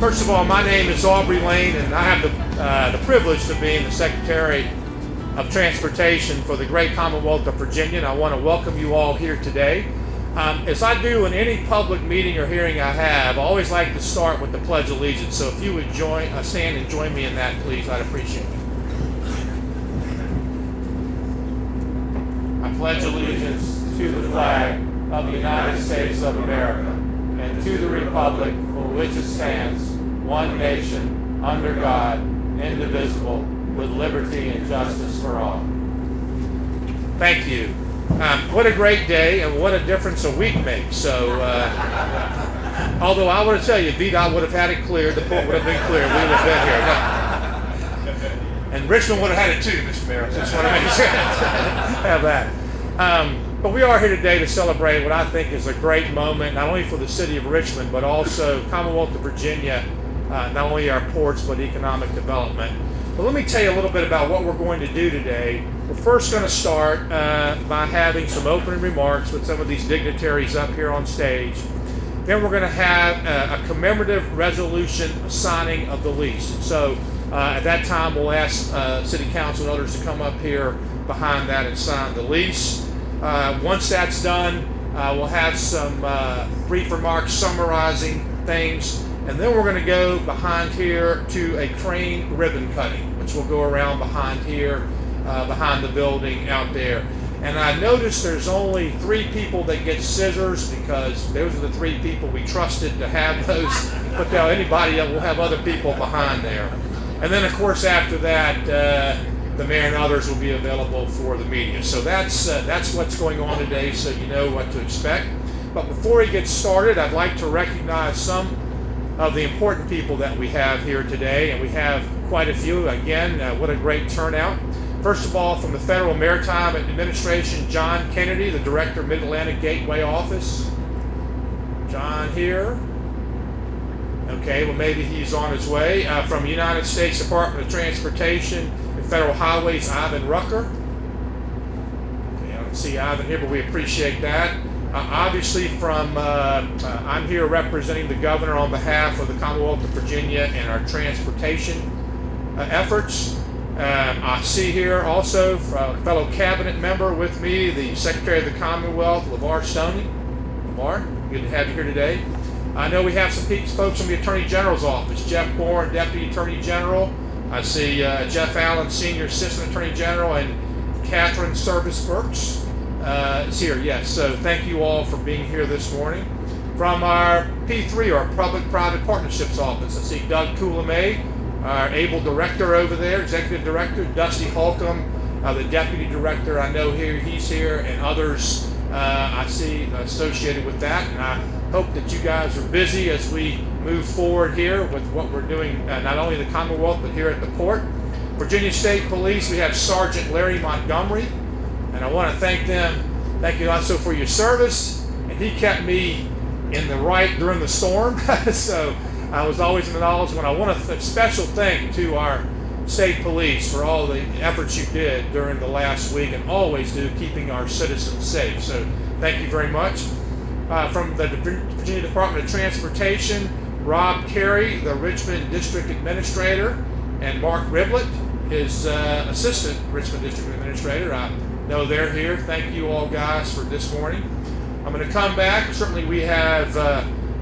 First of all, my name is Aubrey, Layne, and I have the privilege of being the Secretary of Transportation for the great Commonwealth of Virginia, and I want to welcome you all here today. As I do in any public meeting or hearing I have, I always like to start with the Pledge of Allegiance. So if you would stand and join me in that, please, I'd appreciate it. I pledge allegiance to the flag of the United States of America and to the republic for which it stands, one nation, under God, indivisible, with liberty and justice for all. Thank you. What a great day, and what a difference a week makes. So, although I want to tell you, VDOT would have had it cleared, the port would have been clear, we would have been here. And Richmond would have had it too, Mr. Mayor. Just want to make sure have that. But we are here today to celebrate what I think is a great moment, not only for the city of Richmond, but also Commonwealth of Virginia, not only our ports, but economic development. But let me tell you a little bit about what we're going to do today. We're first going to start by having some opening remarks with some of these dignitaries up here on stage. Then we're going to have a commemorative resolution signing of the lease. So at that time, we'll ask City Council and others to come up here behind that and sign the lease. Once that's done, we'll have some brief remarks summarizing things, and then we're going to go behind here to a crane ribbon cutting, which will go around behind here, behind the building out there. And I noticed there's only 3 people that get scissors, because those are the 3 people we trusted to have those. But now anybody else, we'll have other people behind there. And then, of course, after that, the mayor and others will be available for the media. So that's what's going on today, so you know what to expect. But before we get started, I'd like to recognize some of the important people that we have here today, and we have quite a few. Again, what a great turnout. First of all, from the Federal Maritime Administration, John Kennedy, the Director of Mid-Atlantic Gateway Office. John here. Okay, well, maybe he's on his way. From the United States Department of Transportation and Federal Highways, Ivan Rucker. Okay, I don't see Ivan here, but we appreciate that. Obviously, I'm here representing the governor on behalf of the Commonwealth of Virginia and our transportation efforts. I see here also a fellow cabinet member with me, the Secretary of the Commonwealth, LeVar Stoney. LeVar, good to have you here today. I know we have some folks from the Attorney General's office. Jeff Bourne, Deputy Attorney General. I see Jeff Allen, Senior Assistant Attorney General, and Catherine Service-Burks is here. Yes, so thank you all for being here this morning. From our P3, our Public-Private Partnerships Office, I see Doug Coulamay, our able director over there, Executive Director. Dusty Holcomb, the Deputy Director, I know he's here, and others I see associated with that. And I hope that you guys are busy as we move forward here with what we're doing, not only in the Commonwealth, but here at the port. Virginia State Police, we have Sergeant Larry Montgomery, and I want to thank them. Thank you also for your service, and he kept me in the right during the storm, so I was always in the knowledge. When I want a special thank to our state police for all the efforts you did during the last week, and always do, keeping our citizens safe. So thank you very much. From the Virginia Department of Transportation, Rob Carey, the Richmond District Administrator, and Mark Riblett, his Assistant Richmond District Administrator. I know they're here. Thank you all guys for this morning. I'm going to come back. Certainly we have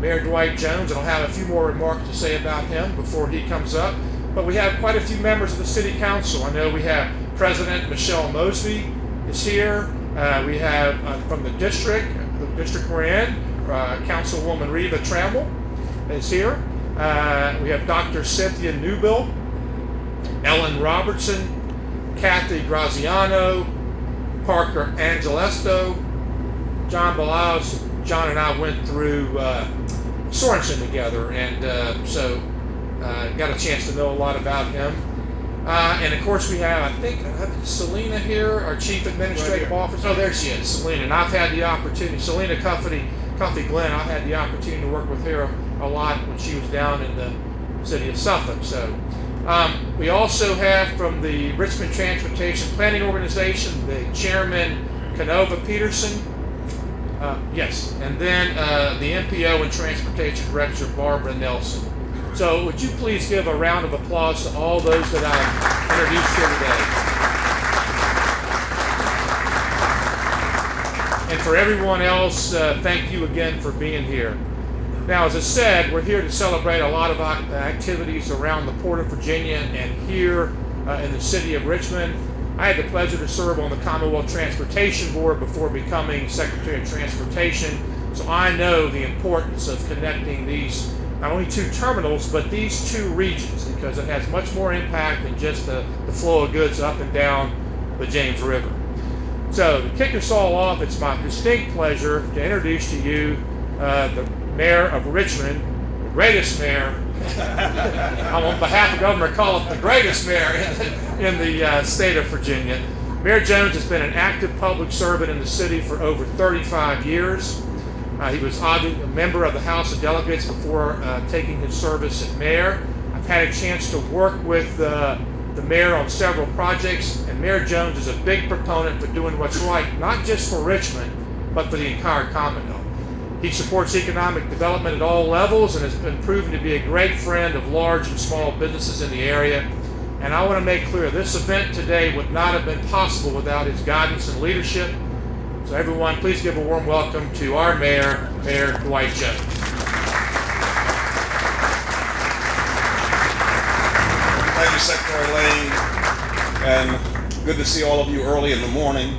Mayor Dwight Jones, and I'll have a few more remarks to say about him before he comes up. But we have quite a few members of the City Council. I know we have President Michelle Mosby is here. We have from the district we're in, Councilwoman Reva Trammell is here. We have Dr. Cynthia Newbill, Ellen Robertson, Kathy Graziano, Parker Angelesto, John Balaus. John and I went through Sorensen together, and so got a chance to know a lot about him. And of course we have, I think, Selena here, our Chief Administrative Officer. Oh, there she is, Selena. And I've had the opportunity, Selena Cuffey-Glenn, I had the opportunity to work with her a lot when she was down in the city of Suffolk. So we also have from the Richmond Transportation Planning Organization, the Chairman, Canova Peterson. Yes, and then the MPO and Transportation Director, Barbara Nelson. So would you please give a round of applause to all those that I've introduced here today. And for everyone else, thank you again for being here. Now, as I said, we're here to celebrate a lot of activities around the Port of Virginia and here in the city of Richmond. I had the pleasure to serve on the Commonwealth Transportation Board before becoming Secretary of Transportation, so I know the importance of connecting these, not only two terminals, but these two regions, because it has much more impact than just the flow of goods up and down the James River. So to kick us all off, it's my distinct pleasure to introduce to you the Mayor of Richmond, the greatest mayor. I'm on behalf of Governor Cullen, the greatest mayor in the state of Virginia. Mayor Jones has been an active public servant in the city for over 35 years. He was a member of the House of Delegates before taking his service as mayor. I've had a chance to work with the mayor on several projects, and Mayor Jones is a big proponent for doing what's right, not just for Richmond, but for the entire Commonwealth. He supports economic development at all levels and has been proven to be a great friend of large and small businesses in the area. And I want to make clear, this event today would not have been possible without his guidance and leadership. So everyone, please give a warm welcome to our mayor, Mayor Dwight Jones. Thank you, Secretary Layne, and good to see all of you early in the morning.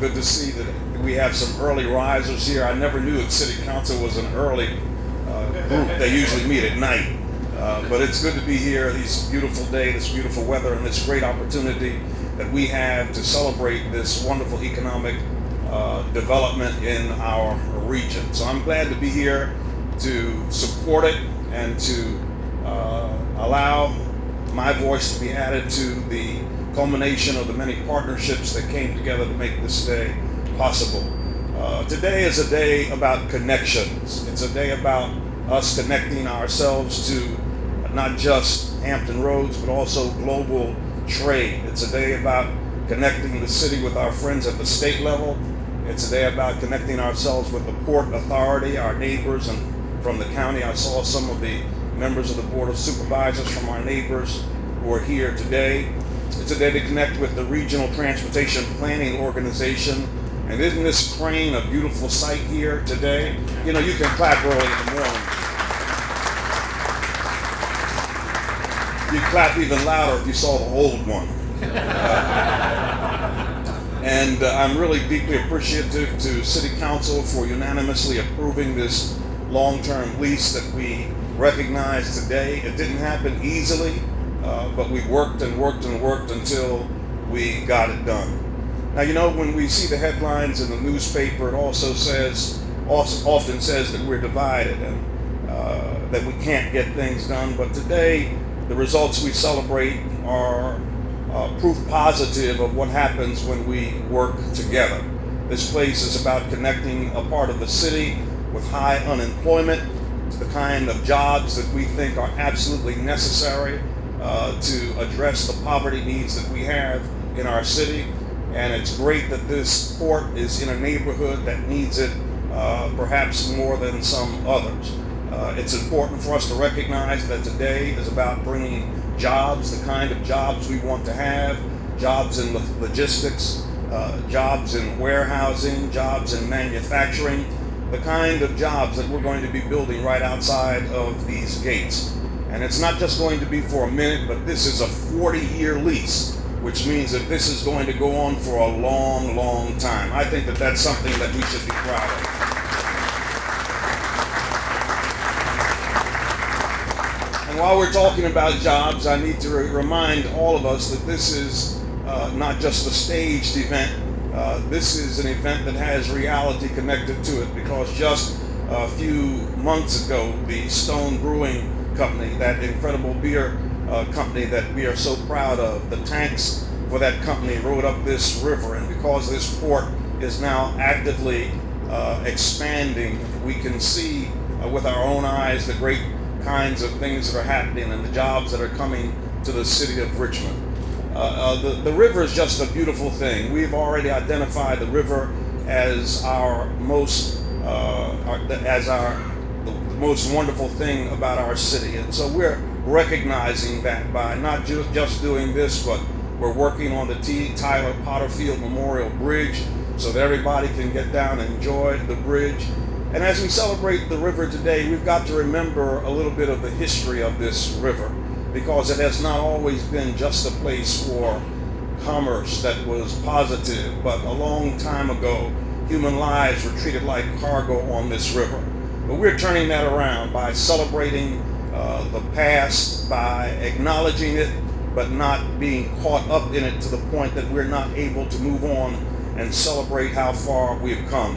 Good to see that we have some early risers here. I never knew that City Council was an early group. They usually meet at night. But it's good to be here, this beautiful day, this beautiful weather, and this great opportunity that we have to celebrate this wonderful economic development in our region. So I'm glad to be here to support it and to allow my voice to be added to the culmination of the many partnerships that came together to make this day possible. Today is a day about connections. It's a day about us connecting ourselves to not just Hampton Roads, but also global trade. It's a day about connecting the city with our friends at the state level. It's a day about connecting ourselves with the Port Authority, our neighbors, and from the county. I saw some of the members of the Board of Supervisors from our neighbors who are here today. It's a day to connect with the Regional Transportation Planning Organization. And isn't this crane a beautiful sight here today? You know, you can clap early in the morning. You'd clap even louder if you saw the old one. And I'm really deeply appreciative to City Council for unanimously approving this long-term lease that we recognize today. It didn't happen easily, but we worked and worked and worked until we got it done. Now, you know, when we see the headlines in the newspaper, it also often says that we're divided and that we can't get things done. But today, the results we celebrate are proof positive of what happens when we work together. This place is about connecting a part of the city with high unemployment to the kind of jobs that we think are absolutely necessary to address the poverty needs that we have in our city. And it's great that this port is in a neighborhood that needs it perhaps more than some others. It's important for us to recognize that today is about bringing jobs, the kind of jobs we want to have, jobs in logistics, jobs in warehousing, jobs in manufacturing, the kind of jobs that we're going to be building right outside of these gates. And it's not just going to be for a minute, but this is a 40-year lease, which means that this is going to go on for a long, long time. I think that that's something that we should be proud of. And while we're talking about jobs, I need to remind all of us that this is not just a staged event. This is an event that has reality connected to it, because just a few months ago, the Stone Brewing Company, that incredible beer company that we are so proud of, the tanks for that company rode up this river, and because this port is now actively expanding, we can see with our own eyes the great kinds of things that are happening and the jobs that are coming to the city of Richmond. The river is just a beautiful thing. We've already identified the river as our most, the most wonderful thing about our city. And so we're recognizing that by not just doing this, but we're working on the T. Tyler Potterfield Memorial Bridge so that everybody can get down and enjoy the bridge. And as we celebrate the river today, we've got to remember a little bit of the history of this river, because it has not always been just a place for commerce that was positive, but a long time ago, human lives were treated like cargo on this river. But we're turning that around by celebrating the past, by acknowledging it, but not being caught up in it to the point that we're not able to move on and celebrate how far we've come.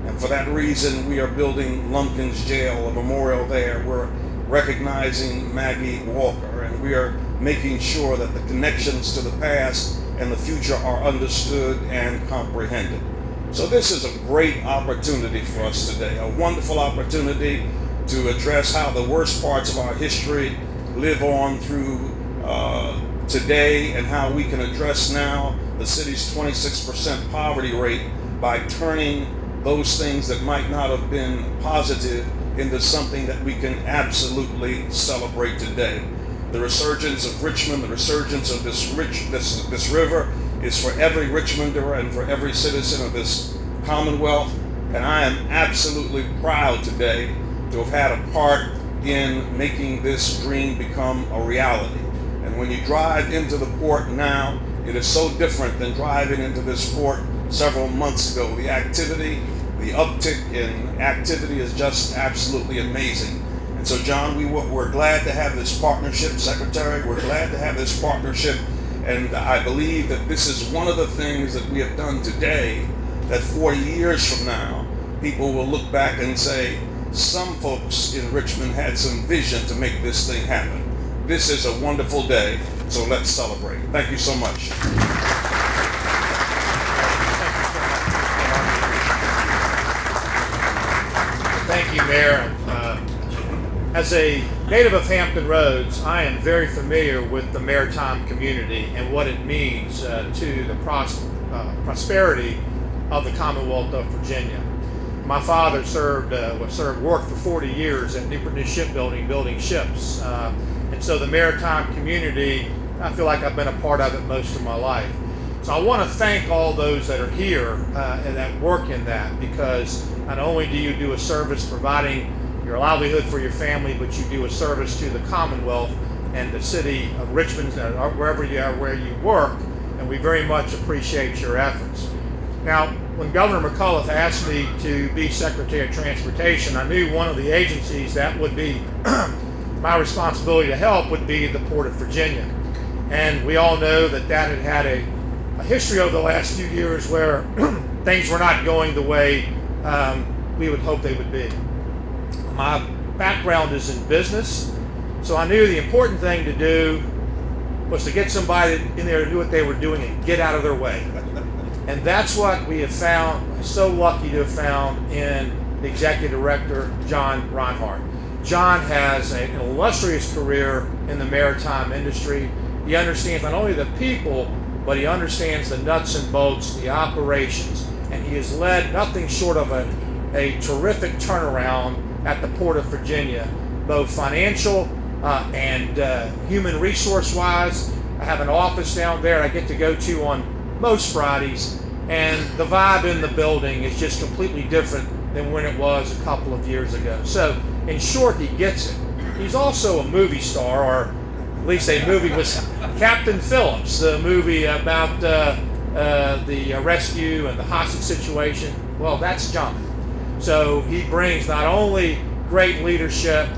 And for that reason, we are building Lumpkins Jail, a memorial there. We're recognizing Maggie Walker, and we are making sure that the connections to the past and the future are understood and comprehended. So this is a great opportunity for us today, a wonderful opportunity to address how the worst parts of our history live on through today, and how we can address now the city's 26% poverty rate by turning those things that might not have been positive into something that we can absolutely celebrate today. The resurgence of Richmond, the resurgence of this river is for every Richmonder and for every citizen of this Commonwealth. And I am absolutely proud today to have had a part in making this dream become a reality. And when you drive into the port now, it is so different than driving into this port several months ago. The activity, the uptick in activity is just absolutely amazing. And so, John, we're glad to have this partnership. Secretary, we're glad to have this partnership. And I believe that this is one of the things that we have done today that 40 years from now, people will look back and say, some folks in Richmond had some vision to make this thing happen. This is a wonderful day, so let's celebrate. Thank you so much. Thank you, Mayor. As a native of Hampton Roads, I am very familiar with the maritime community and what it means to the prosperity of the Commonwealth of Virginia. My father worked for 40 years at Newport News Shipbuilding, building ships. And so the maritime community, I feel like I've been a part of it most of my life. So I want to thank all those that are here and that work in that, because not only do you do a service providing your livelihood for your family, but you do a service to the Commonwealth and the city of Richmond, wherever you are, where you work, and we very much appreciate your efforts. Now, when Governor McAuliffe asked me to be Secretary of Transportation, I knew one of the agencies that would be my responsibility to help would be the Port of Virginia. And we all know that had had a history over the last few years where things were not going the way we would hope they would be. My background is in business, so I knew the important thing to do was to get somebody in there to do what they were doing and get out of their way. And that's what we have found, so lucky to have found in the Executive Director, John Reinhart. John has an illustrious career in the maritime industry. He understands not only the people, but he understands the nuts and bolts, the operations, and he has led nothing short of a terrific turnaround at the Port of Virginia, both financial and human resource-wise. I have an office down there I get to go to on most Fridays, and the vibe in the building is just completely different than when it was a couple of years ago. So, in short, he gets it. He's also a movie star, or at least a movie with Captain Phillips, the movie about the rescue and the hostage situation. Well, that's John. So he brings not only great leadership,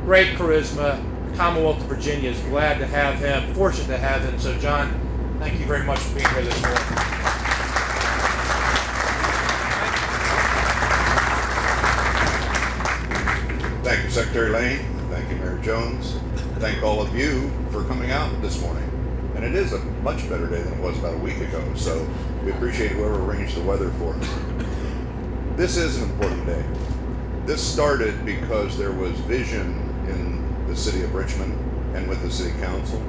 great charisma. The Commonwealth of Virginia is glad to have him, fortunate to have him. So, John, thank you very much for being here this morning. Thank you, Secretary Layne. Thank you, Mayor Jones. Thank all of you for coming out this morning. And it is a much better day than it was about a week ago, so we appreciate whoever arranged the weather for us. This is an important day. This started because there was vision in the city of Richmond and with the city council.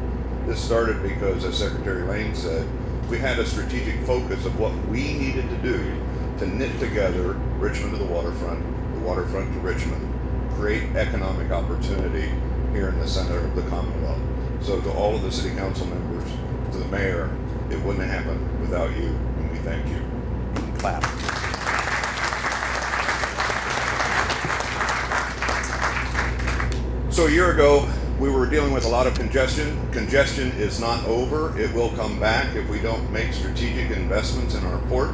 This started because, as Secretary Layne said, we had a strategic focus of what we needed to do to knit together Richmond to the waterfront to Richmond, create economic opportunity here in the center of the Commonwealth. So to all of the city council members, to the mayor, it wouldn't have happened without you, and we thank you. Clap. So a year ago, we were dealing with a lot of congestion. Congestion is not over. It will come back if we don't make strategic investments in our port,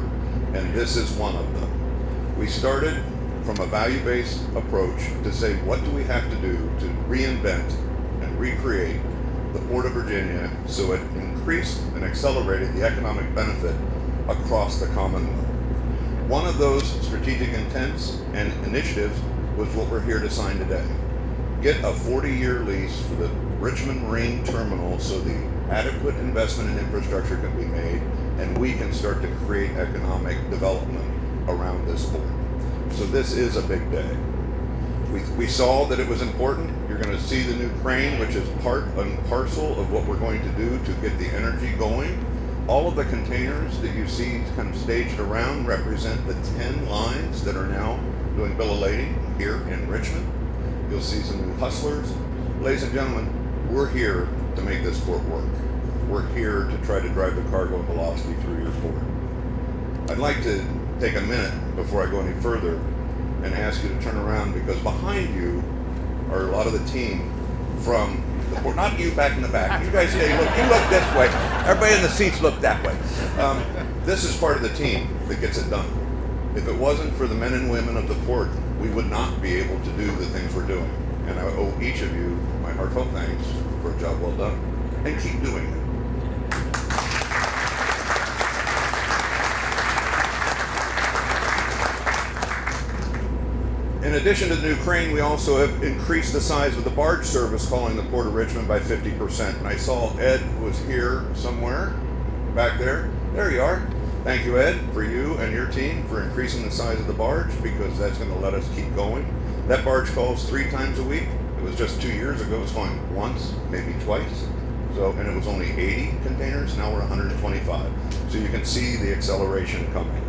and this is one of them. We started from a value-based approach to say, what do we have to do to reinvent and recreate the Port of Virginia so it increased and accelerated the economic benefit across the Commonwealth. One of those strategic intents and initiatives was what we're here to sign today. Get a 40-year lease for the Richmond Marine Terminal so the adequate investment in infrastructure can be made and we can start to create economic development around this port. So this is a big day. We saw that it was important. You're going to see the new crane, which is part and parcel of what we're going to do to get the energy going. All of the containers that you see kind of staged around represent the 10 lines that are now doing bill of lading here in Richmond. You'll see some new hustlers. Ladies and gentlemen, we're here to make this port work. We're here to try to drive the cargo velocity through your port. I'd like to take a minute before I go any further and ask you to turn around, because behind you are a lot of the team from the port. Not you back in the back. You guys stay, look, you look this way. Everybody in the seats look that way. This is part of the team that gets it done. If it wasn't for the men and women of the port, we would not be able to do the things we're doing. And I owe each of you my heartfelt thanks for a job well done. And keep doing it. In addition to the new crane, we also have increased the size of the barge service calling the Port of Richmond by 50%. And I saw Ed was here somewhere back there. There you are. Thank you, Ed, for you and your team for increasing the size of the barge, because that's going to let us keep going. That barge calls 3 times a week. It was just 2 years ago. It was calling once, maybe twice. And it was only 80 containers. Now we're 125. So you can see the acceleration coming.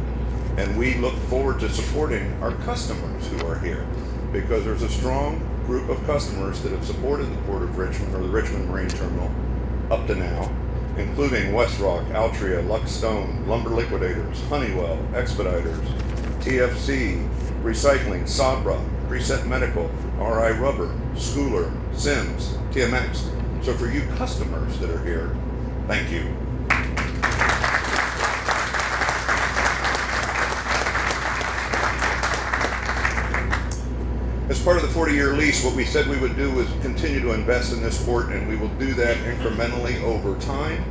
And we look forward to supporting our customers who are here, because there's a strong group of customers that have supported the Port of Richmond, or the Richmond Marine Terminal, up to now, including Westrock, Altria, Lux Stone, Lumber Liquidators, Honeywell, Expeditors, TFC, Recycling, Sabra, Preset Medical, RI Rubber, Schooler, Sims, TMX. So for you customers that are here, thank you. As part of the 40-year lease, what we said we would do was continue to invest in this port, and we will do that incrementally over time.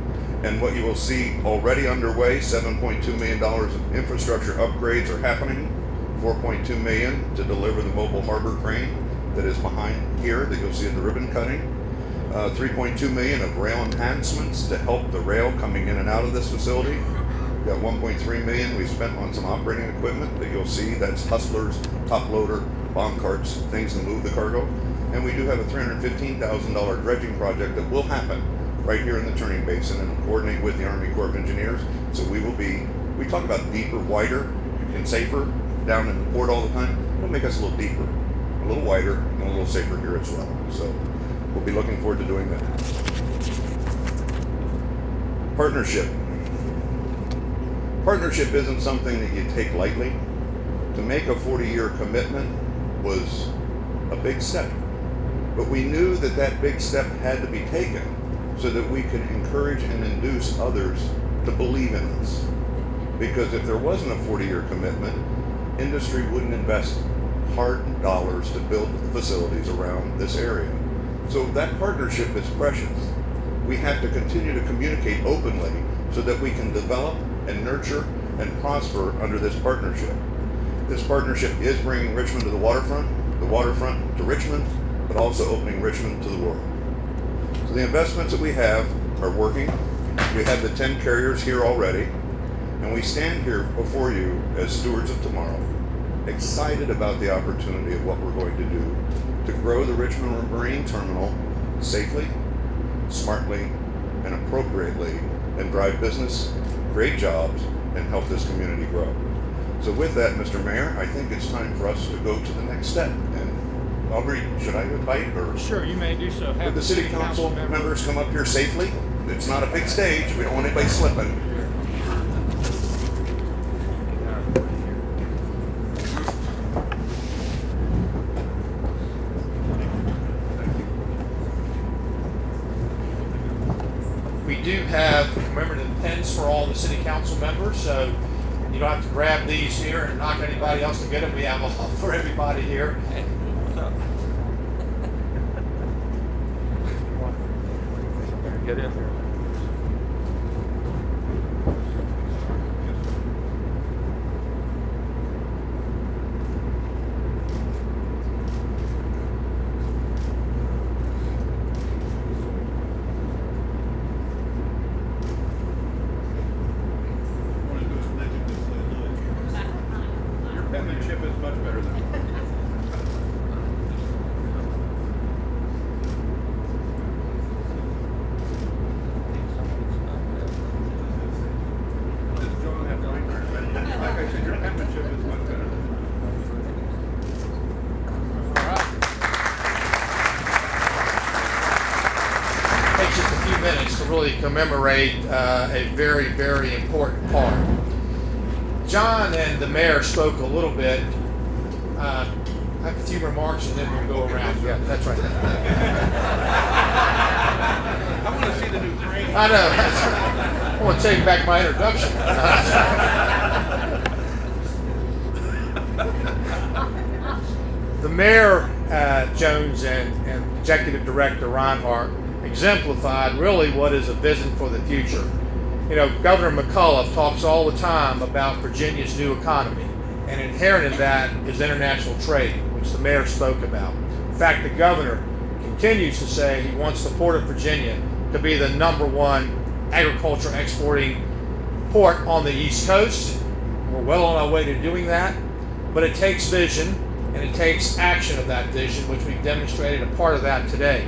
And what you will see already underway, $7.2 million of infrastructure upgrades are happening, $4.2 million to deliver the mobile harbor crane that is behind here that you'll see at the ribbon cutting, $3.2 million of rail enhancements to help the rail coming in and out of this facility. We've got $1.3 million we've spent on some operating equipment that you'll see. That's hustlers, top loader, bomb carts, things to move the cargo. And we do have a $315,000 dredging project that will happen right here in the turning basin, and coordinate with the Army Corps of Engineers. So we talk about deeper, wider, and safer down in the port all the time. It'll make us a little deeper, a little wider, and a little safer here as well. So we'll be looking forward to doing that. Partnership. Partnership isn't something that you take lightly. To make a 40-year commitment was a big step. But we knew that that big step had to be taken so that we could encourage and induce others to believe in us. Because if there wasn't a 40-year commitment, industry wouldn't invest hard dollars to build the facilities around this area. So that partnership is precious. We have to continue to communicate openly so that we can develop and nurture and prosper under this partnership. This partnership is bringing Richmond to the waterfront to Richmond, but also opening Richmond to the world. So the investments that we have are working. We have the 10 carriers here already, and we stand here before you as stewards of tomorrow, excited about the opportunity of what we're going to do to grow the Richmond Marine Terminal safely, smartly, and appropriately, and drive business, create jobs, and help this community grow. So with that, Mr. Mayor, I think it's time for us to go to the next step. And Aubrey, should I invite or Sure, you may do so. would Have the city council members come up here safely? It's not a big stage. We don't want anybody slipping. We do have commemorative pins for all the city council members, so you don't have to grab these here and knock anybody else to get them. We have them for everybody here. Get in there. Your penmanship is much better than mine. Does John have Reinhart? Like I said, your penmanship is much better than mine. All right. Takes just a few minutes to really commemorate a very, very important part. John and the mayor spoke a little bit. I have a few remarks and then we'll go around. Yeah, that's right. I want to see the new crane. I know. I want to take back my introduction. The mayor, Jones, and executive director Reinhart exemplified really what is a vision for the future. You know, Governor McAuliffe talks all the time about Virginia's new economy, and inherent in that is international trade, which the mayor spoke about. In fact, the governor continues to say he wants the Port of Virginia to be the #1 agriculture exporting port on the East Coast. We're well on our way to doing that, but it takes vision and it takes action of that vision, which we've demonstrated a part of that today.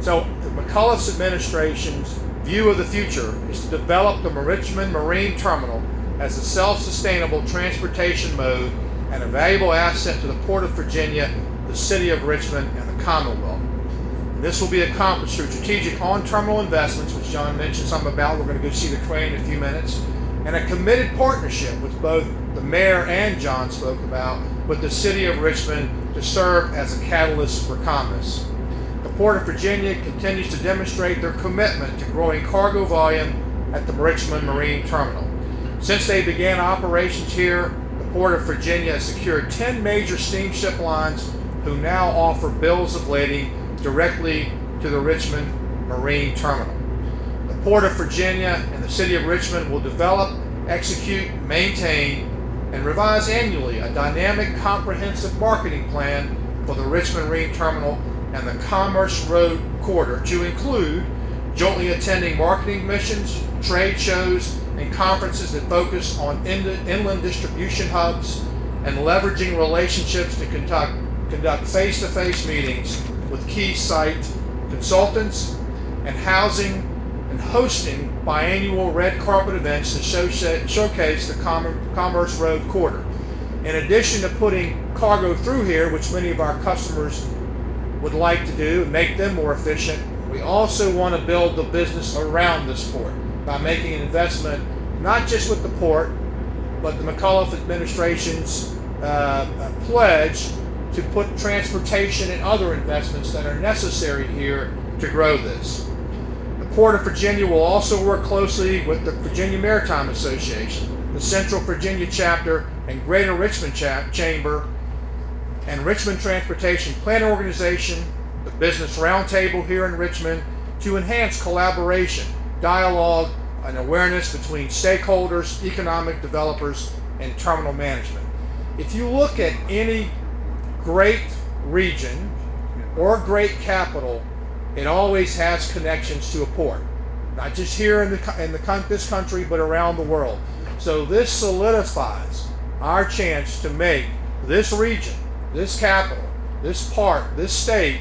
So McAuliffe's administration's view of the future is to develop the Richmond Marine Terminal as a self-sustainable transportation mode and a valuable asset to the Port of Virginia, the City of Richmond, and the Commonwealth. This will be accomplished through strategic on-terminal investments, which John mentioned something about. We're going to go see the crane in a few minutes, and a committed partnership with both the mayor and John spoke about with the City of Richmond to serve as a catalyst for commerce. The Port of Virginia continues to demonstrate their commitment to growing cargo volume at the Richmond Marine Terminal. Since they began operations here, the Port of Virginia has secured 10 major steamship lines who now offer bills of lading directly to the Richmond Marine Terminal. The Port of Virginia and the City of Richmond will develop, execute, maintain, and revise annually a dynamic, comprehensive marketing plan for the Richmond Marine Terminal and the Commerce Road Corridor to include jointly attending marketing missions, trade shows, and conferences that focus on inland distribution hubs and leveraging relationships to conduct face-to-face meetings with key site consultants and housing and hosting biannual red carpet events to showcase the Commerce Road Corridor. In addition to putting cargo through here, which many of our customers would like to do and make them more efficient, we also want to build the business around this port by making an investment not just with the port, but the McAuliffe administration's pledge to put transportation and other investments that are necessary here to grow this. The Port of Virginia will also work closely with the Virginia Maritime Association, the Central Virginia Chapter, and Greater Richmond Chamber, and Richmond Transportation Planning Organization, the Business Roundtable here in Richmond, to enhance collaboration, dialogue, and awareness between stakeholders, economic developers, and terminal management. If you look at any great region or great capital, it always has connections to a port, not just here in this country, but around the world. So this solidifies our chance to make this region, this capital, this part, this state,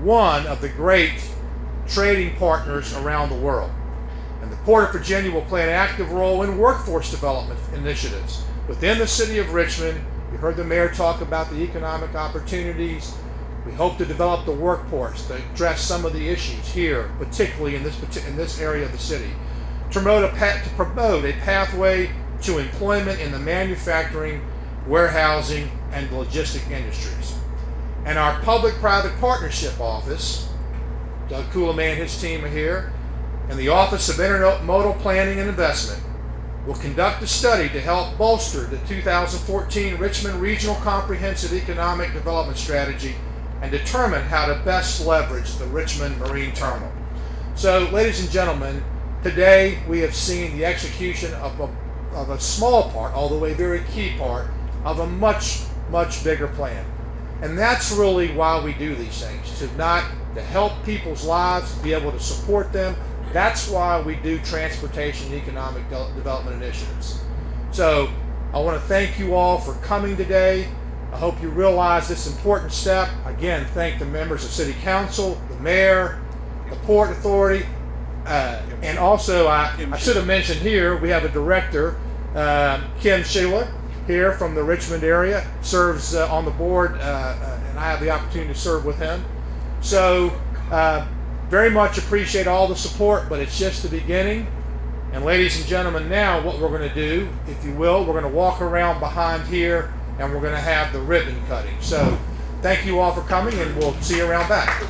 one of the great trading partners around the world. And the Port of Virginia will play an active role in workforce development initiatives within the City of Richmond. You heard the mayor talk about the economic opportunities We hope to develop the workforce to address some of the issues here, particularly in this area of the city, to promote a pathway to employment in the manufacturing, warehousing, and logistic industries. And our public-private partnership office, Doug Kuhlman and his team are here, and the Office of Intermodal Planning and Investment will conduct a study to help bolster the 2014 Richmond Regional Comprehensive Economic Development Strategy and determine how to best leverage the Richmond Marine Terminal. So, ladies and gentlemen, today we have seen the execution of a small part, although a very key part, of a much, much bigger plan. And that's really why we do these things, to help people's lives, be able to support them. That's why we do transportation and economic development initiatives. So I want to thank you all for coming today. I hope you realize this important step. Again, thank the members of City Council, the Mayor, the Port Authority, and also I should have mentioned here, we have a director, Kim Sheila, here from the Richmond area, serves on the board, and I have the opportunity to serve with him. So very much appreciate all the support, but it's just the beginning. And ladies and gentlemen, now what we're going to do, if you will, we're going to walk around behind here and we're going to have the ribbon cutting. So thank you all for coming, and we'll see you around back.